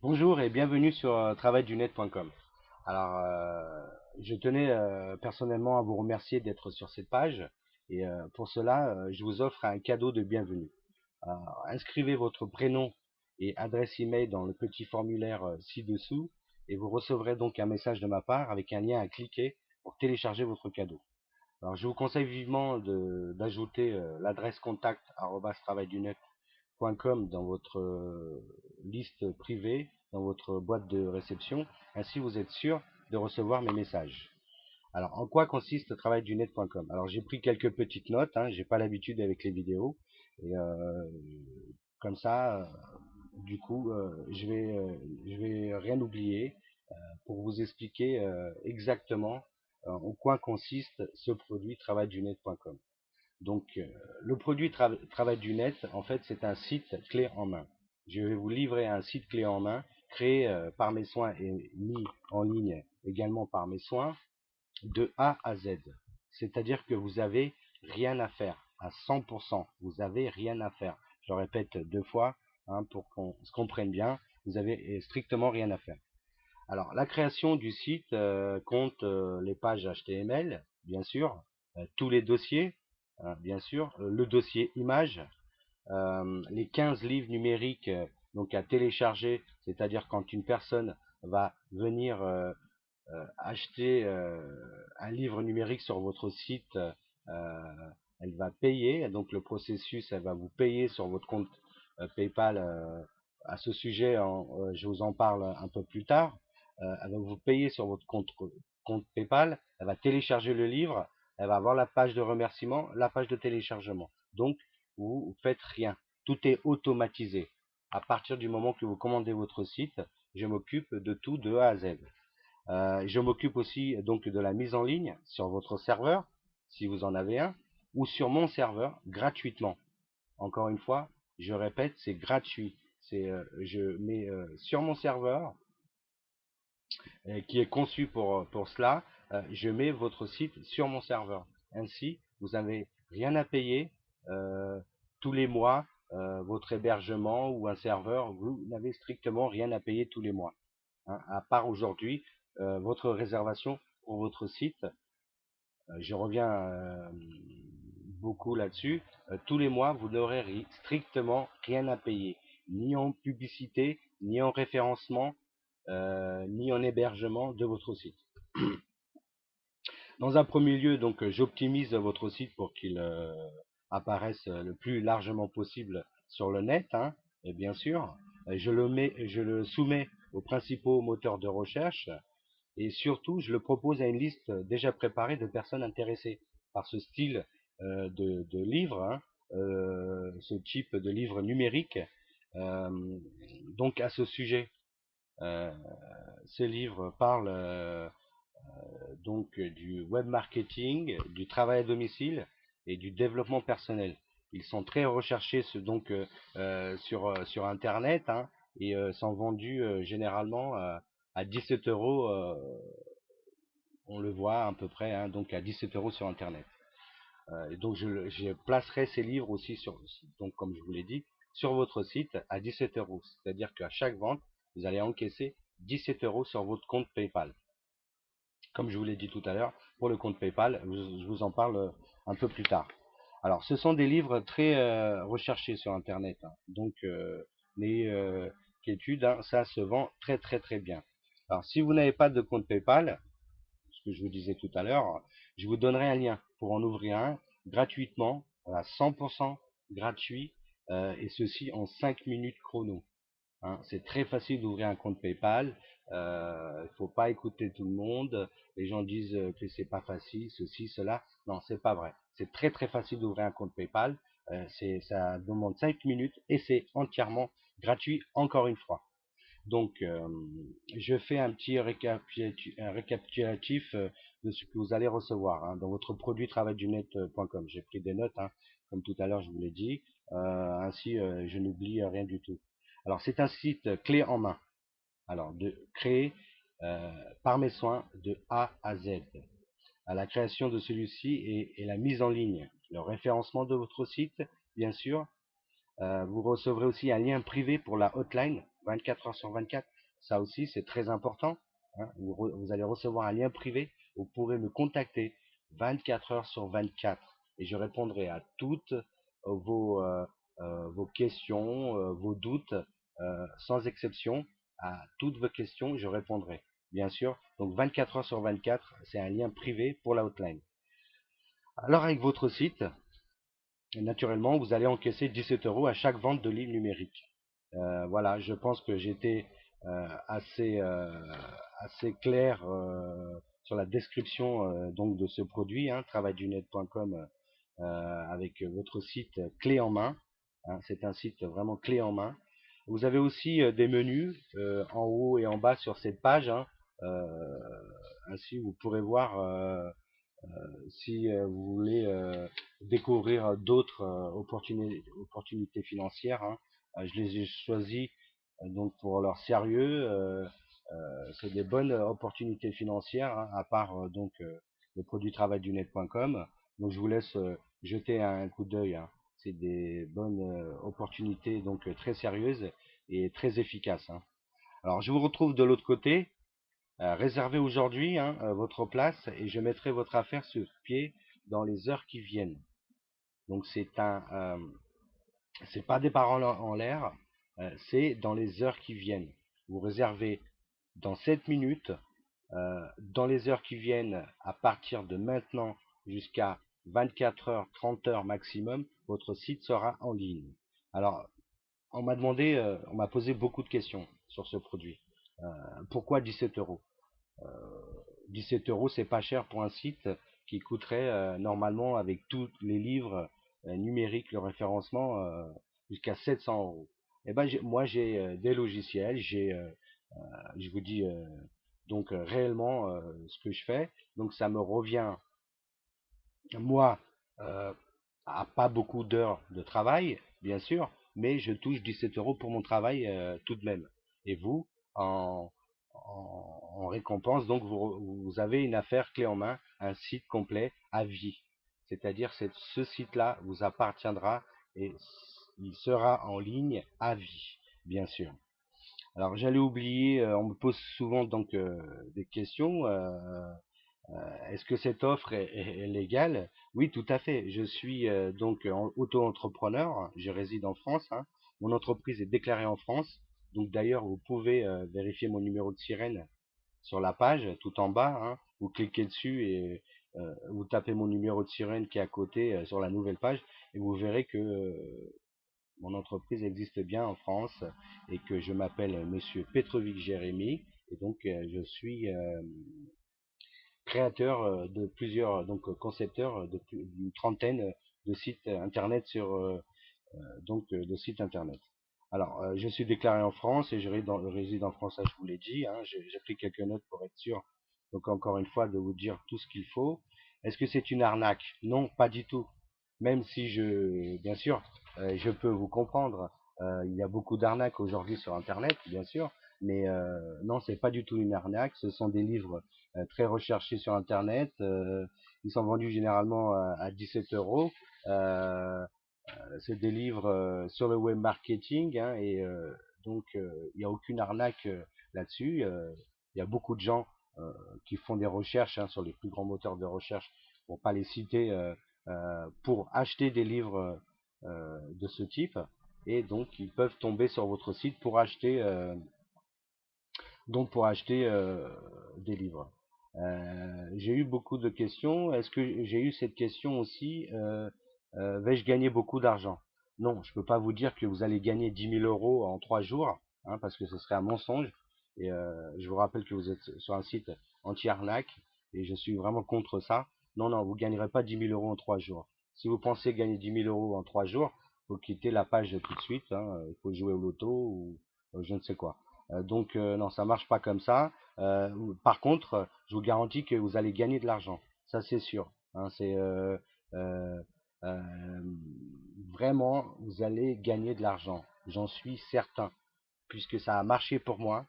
Bonjour et bienvenue sur travaildunet.com. Alors, je tenais personnellement à vous remercier d'être sur cette page et pour cela, je vous offre un cadeau de bienvenue. Inscrivez votre prénom et adresse email dans le petit formulaire ci-dessous et vous recevrez donc un message de ma part avec un lien à cliquer pour télécharger votre cadeau. Alors, je vous conseille vivement d'ajouter l'adresse contact @travaildunet.com dans votre liste privée, dans votre boîte de réception. Ainsi, vous êtes sûr de recevoir mes messages. Alors, en quoi consiste travaildunet.com? Alors, j'ai pris quelques petites notes, hein, j'ai pas l'habitude avec les vidéos. Et comme ça, du coup, je vais rien oublier pour vous expliquer exactement en quoi consiste ce produit travaildunet.com. Donc, le produit Travail du Net, en fait, c'est un site clé en main. Je vais vous livrer un site clé en main créé par mes soins et mis en ligne également par mes soins de A à Z. C'est-à-dire que vous avez rien à faire à 100%. Vous avez rien à faire. Je le répète deux fois hein, pour qu'on se comprenne bien. Vous avez strictement rien à faire. Alors, la création du site compte les pages HTML, bien sûr, tous les dossiers, bien sûr, le dossier image, les 15 livres numériques donc à télécharger, c'est-à-dire quand une personne va venir acheter un livre numérique sur votre site, elle va payer, donc le processus, elle va vous payer sur votre compte PayPal. À ce sujet, je vous en parle un peu plus tard. Elle va vous payer sur votre compte PayPal, elle va télécharger le livre, elle va avoir la page de remerciement, la page de téléchargement. Donc, vous ne faites rien. Tout est automatisé. À partir du moment que vous commandez votre site, je m'occupe de tout de A à Z. Je m'occupe aussi donc de la mise en ligne sur votre serveur, si vous en avez un, ou sur mon serveur gratuitement. Encore une fois, je répète, c'est gratuit. Je mets sur mon serveur, qui est conçu pour cela, je mets votre site sur mon serveur. Ainsi, vous n'avez rien à payer tous les mois, votre hébergement ou un serveur, vous n'avez strictement rien à payer tous les mois. Hein, à part aujourd'hui, votre réservation pour votre site, je reviens beaucoup là-dessus, tous les mois, vous n'aurez strictement rien à payer, ni en publicité, ni en référencement, ni en hébergement de votre site. Dans un premier lieu, donc, j'optimise votre site pour qu'il apparaisse le plus largement possible sur le net, hein, et bien sûr. Je le soumets aux principaux moteurs de recherche et surtout, je le propose à une liste déjà préparée de personnes intéressées par ce style de livre, hein, ce type de livre numérique. Euh, donc à ce sujet, euh, ces livres parlent donc du web marketing, du travail à domicile et du développement personnel. Ils sont très recherchés sur Internet hein, et sont vendus généralement à 17 euros. On le voit à peu près hein, donc à 17 euros sur Internet. Et donc je placerai ces livres aussi donc comme je vous l'ai dit, sur votre site à 17 euros. C'est-à-dire qu'à chaque vente, vous allez encaisser 17 euros sur votre compte PayPal. Comme je vous l'ai dit tout à l'heure, pour le compte PayPal, je vous en parle un peu plus tard. Alors, ce sont des livres très recherchés sur Internet. Hein. Donc, les études, hein, ça se vend très très très bien. Alors, si vous n'avez pas de compte PayPal, ce que je vous disais tout à l'heure, je vous donnerai un lien pour en ouvrir un gratuitement, à 100% gratuit, et ceci en 5 minutes chrono. Hein. C'est très facile d'ouvrir un compte PayPal. Il ne faut pas écouter tout le monde. Les gens disent que c'est pas facile, ceci, cela. Non, c'est pas vrai. C'est très très facile d'ouvrir un compte PayPal. Ça demande 5 minutes et c'est entièrement gratuit encore une fois. Donc, je fais un petit récapitulatif de ce que vous allez recevoir hein, dans votre produit travaildunet.com. J'ai pris des notes, hein, comme tout à l'heure je vous l'ai dit. Ainsi, je n'oublie rien du tout. Alors, c'est un site clé en main. Alors, créé par mes soins de A à Z. À la création de celui-ci et la mise en ligne, le référencement de votre site, bien sûr. Vous recevrez aussi un lien privé pour la hotline 24 heures sur 24. Ça aussi, c'est très important. Hein. Vous allez recevoir un lien privé. Vous pourrez me contacter 24 heures sur 24 et je répondrai à toutes vos, vos questions, vos doutes, sans exception. À toutes vos questions, je répondrai, bien sûr. Donc 24 heures sur 24, c'est un lien privé pour la hotline. Alors avec votre site, naturellement, vous allez encaisser 17 euros à chaque vente de livre numérique. Voilà, je pense que j'étais assez, assez clair sur la description donc de ce produit, hein, travaildunet.com, avec votre site clé en main. Hein, c'est un site vraiment clé en main. Vous avez aussi des menus en haut et en bas sur cette page. Hein. Ainsi, vous pourrez voir si vous voulez découvrir d'autres opportunités financières. Hein. Je les ai choisis donc pour leur sérieux. C'est des bonnes opportunités financières, hein, à part donc le produit travaildunet.com. Donc je vous laisse jeter un coup d'œil. Hein. C'est des bonnes opportunités donc très sérieuses et très efficaces. Hein. Alors je vous retrouve de l'autre côté. Réservez aujourd'hui, hein, votre place et je mettrai votre affaire sur pied dans les heures qui viennent. Donc c'est pas des paroles en l'air, c'est dans les heures qui viennent. Vous réservez dans 7 minutes, dans les heures qui viennent, à partir de maintenant jusqu'à 24 heures, 30 heures maximum, votre site sera en ligne. Alors, on m'a posé beaucoup de questions sur ce produit. Pourquoi 17 euros? 17 euros, c'est pas cher pour un site qui coûterait normalement, avec tous les livres numériques, le référencement, jusqu'à 700 euros. Et ben, moi, j'ai des logiciels, je vous dis donc réellement ce que je fais. Donc, ça me revient, moi, euh, à pas beaucoup d'heures de travail, bien sûr, mais je touche 17 euros pour mon travail tout de même. Et vous, en, en récompense, donc vous avez une affaire clé en main, un site complet à vie. C'est-à-dire que ce site-là vous appartiendra et il sera en ligne à vie, bien sûr. Alors j'allais oublier, on me pose souvent donc des questions. Est-ce que cette offre est légale? Oui, tout à fait. Je suis donc auto-entrepreneur. Je réside en France. Hein. Mon entreprise est déclarée en France. Donc d'ailleurs, vous pouvez vérifier mon numéro de sirène sur la page, tout en bas. Hein. Vous cliquez dessus et vous tapez mon numéro de sirène qui est à côté sur la nouvelle page et vous verrez que mon entreprise existe bien en France et que je m'appelle Monsieur Petrovic Jérémy et donc je suis créateur de plusieurs, donc concepteur d'une trentaine de sites internet sur de sites internet. Alors, je suis déclaré en France et je réside en France, ça je vous l'ai dit. Hein, j'ai pris quelques notes pour être sûr. Donc encore une fois de vous dire tout ce qu'il faut. Est-ce que c'est une arnaque? Non, pas du tout. Même si bien sûr, je peux vous comprendre. Il y a beaucoup d'arnaques aujourd'hui sur Internet, bien sûr, mais non, c'est pas du tout une arnaque. Ce sont des livres très recherchés sur Internet. Ils sont vendus généralement à 17 euros. Euh, c'est des livres sur le web marketing, hein, et donc il n'y a aucune arnaque là-dessus. Il y a beaucoup de gens qui font des recherches, hein, sur les plus grands moteurs de recherche, pour pas les citer, pour acheter des livres de ce type, et donc ils peuvent tomber sur votre site pour acheter des livres. J'ai eu beaucoup de questions. Est-ce que j'ai eu cette question aussi, vais-je gagner beaucoup d'argent? Non, je ne peux pas vous dire que vous allez gagner 10 000 euros en 3 jours, hein, parce que ce serait un mensonge. Et je vous rappelle que vous êtes sur un site anti-arnaque, et je suis vraiment contre ça. Non, non, vous ne gagnerez pas 10 000 euros en 3 jours. Si vous pensez gagner 10 000 euros en 3 jours, il faut quitter la page tout de suite. Hein, il faut jouer au loto ou je ne sais quoi. Donc non, ça marche pas comme ça. Par contre, je vous garantis que vous allez gagner de l'argent. Ça, c'est sûr. Hein, c'est euh, euh, vraiment, vous allez gagner de l'argent. J'en suis certain, puisque ça a marché pour moi.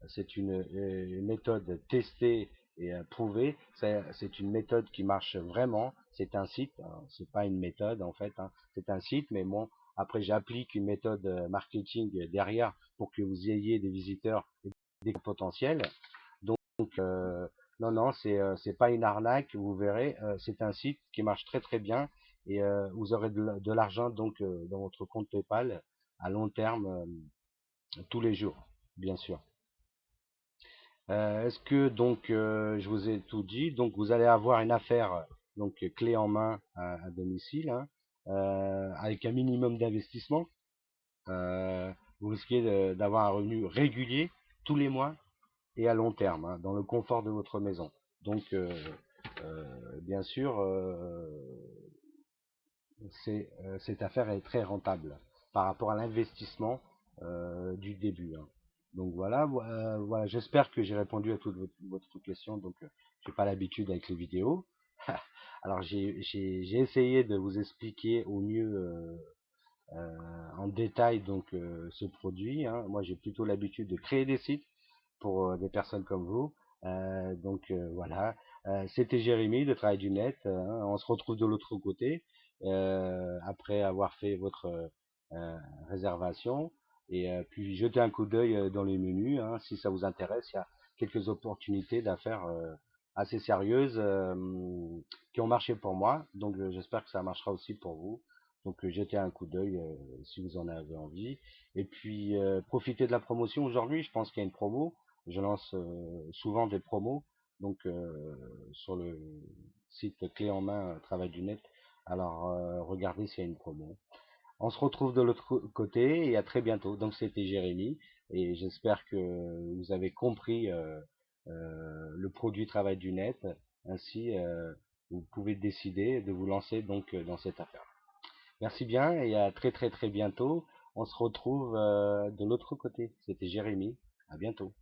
C'est une méthode testée et prouvée. C'est une méthode qui marche vraiment. C'est un site, hein, c'est pas une méthode en fait. Hein. C'est un site, mais bon, Après, j'applique une méthode marketing derrière pour que vous ayez des visiteurs et des potentiels. Donc, non, non, c'est pas une arnaque, vous verrez, c'est un site qui marche très très bien et vous aurez de l'argent donc dans votre compte PayPal à long terme tous les jours, bien sûr. Est-ce que donc je vous ai tout dit, donc vous allez avoir une affaire donc clé en main à domicile, hein, avec un minimum d'investissement. Euh, Vous risquez d'avoir un revenu régulier tous les mois et à long terme, hein, dans le confort de votre maison. Donc, bien sûr, cette affaire est très rentable par rapport à l'investissement du début, hein. Donc voilà, voilà, j'espère que j'ai répondu à toutes votre questions. Donc, j'ai pas l'habitude avec les vidéos. Alors, j'ai essayé de vous expliquer au mieux en détail donc ce produit, hein. Moi, j'ai plutôt l'habitude de créer des sites pour des personnes comme vous. Voilà, c'était Jérémy de Travail du Net, hein. On se retrouve de l'autre côté après avoir fait votre euh, réservation et puis jeter un coup d'œil dans les menus, hein. Si ça vous intéresse, il y a quelques opportunités d'affaires assez sérieuses qui ont marché pour moi, donc j'espère que ça marchera aussi pour vous. Donc jetez un coup d'œil si vous en avez envie. Et puis profitez de la promotion aujourd'hui, je pense qu'il y a une promo. Je lance souvent des promos donc sur le site clé en main Travail du Net. Alors regardez s'il y a une promo. On se retrouve de l'autre côté et à très bientôt. Donc c'était Jérémy et j'espère que vous avez compris le produit Travail du Net. Ainsi, vous pouvez décider de vous lancer donc dans cette affaire. Merci bien et à très très très bientôt. On se retrouve de l'autre côté. C'était Jérémy. À bientôt.